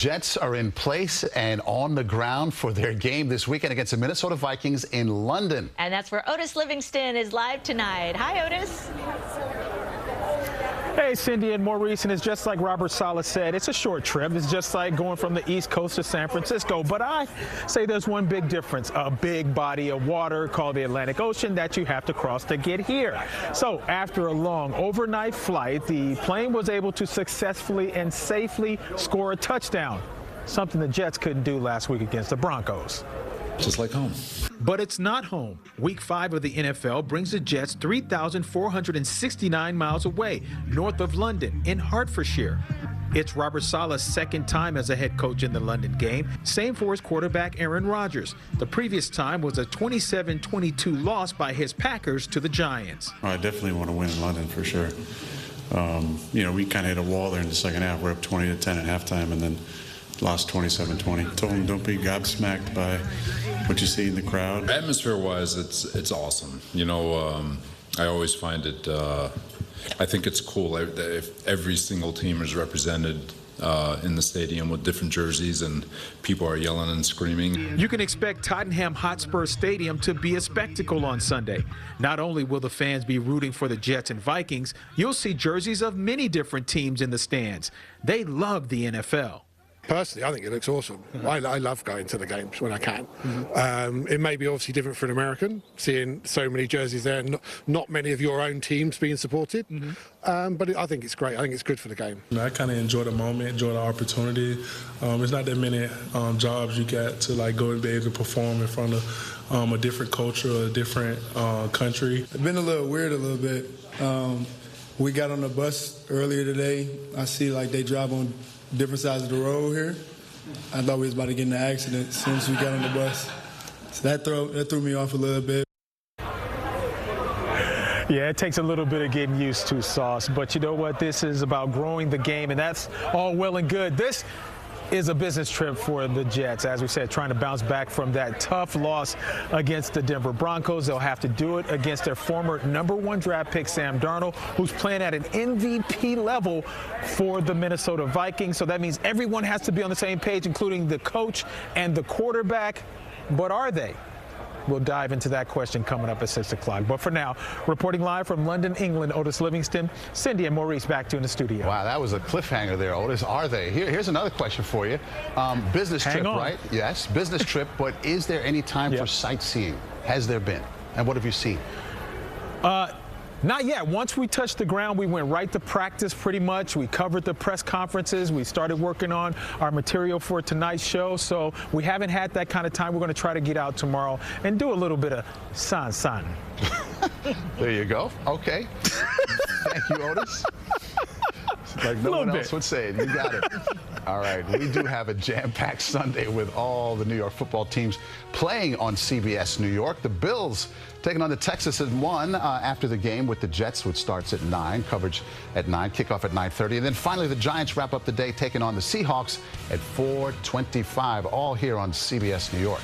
Jets are in place and on the ground for their game this weekend against the Minnesota Vikings in London. And that's where Otis Livingston is live tonight. Hi, Otis. Hey, Cindy and Maurice, and it's just like Robert Saleh said, it's a short trip. It's just like going from the East Coast to San Francisco. But I say there's one big difference, a big body of water called the Atlantic Ocean that you have to cross to get here. So after a long overnight flight, the plane was able to successfully and safely score a touchdown, something the Jets couldn't do last week against the Broncos. Just like home. But it's not home. Week 5 of the NFL brings the Jets 3,469 miles away, north of London, in Hertfordshire. It's Robert Saleh's second time as a head coach in the London game. Same for his quarterback, Aaron Rodgers. The previous time was a 27-22 loss by his Packers to the Giants. I definitely want to win in London for sure. We kind of hit a wall there in the second half. We're up 20-10 at halftime, and then lost 27-20. Told them don't be gobsmacked by what you see in the crowd. Atmosphere-wise, it's awesome. I always find it. I think it's cool if every single team is represented in the stadium with different jerseys and people are yelling and screaming. You can expect Tottenham Hotspur Stadium to be a spectacle on Sunday. Not only will the fans be rooting for the Jets and Vikings, you'll see jerseys of many different teams in the stands. They love the NFL. Personally, I think it looks awesome. I love going to the games when I can. It may be obviously different for an American, seeing so many jerseys there, and not many of your own teams being supported. But I think it's great. I think it's good for the game. I kind of enjoy the moment, enjoy the opportunity. There's not that many jobs you get to go and be able to perform in front of a different culture, a different country. It's been a little weird a little bit. We got on the bus earlier today. I see they drive on different sides of the road here. I thought we was about to get in an accident as soon as we got on the bus. So that threw me off a little bit. Yeah, it takes a little bit of getting used to, Sauce. But you know what? This is about growing the game, and that's all well and good. This is a business trip for the Jets, as we said, trying to bounce back from that tough loss against the Denver Broncos. They'll have to do it against their former #1 draft pick, Sam Darnold, who's playing at an MVP level for the Minnesota Vikings. So that means everyone has to be on the same page, including the coach and the quarterback. But are they? We'll dive into that question coming up at 6 o'clock. But for now, reporting live from London, England, Otis Livingston. Cindy and Maurice back to you in the studio. Wow, that was a cliffhanger there, Otis. Are they? Here's another question for you. Business trip, right? Yes, business trip. But is there any time for sightseeing? Has there been? And what have you seen? Not yet. Once we touched the ground, we went right to practice pretty much. We covered the press conferences. We started working on our material for tonight's show. So we haven't had that kind of time. We're going to try to get out tomorrow and do a little bit of sun. There you go. Okay. Thank you, Otis. Like no one else would say it. You got it. All right. We do have a jam-packed Sunday with all the New York football teams playing on CBS New York. The Bills taking on the Texans at 1 after the game with the Jets, which starts at 9. Coverage at 9. Kickoff at 9:30. And then finally, the Giants wrap up the day taking on the Seahawks at 4:25. All here on CBS New York.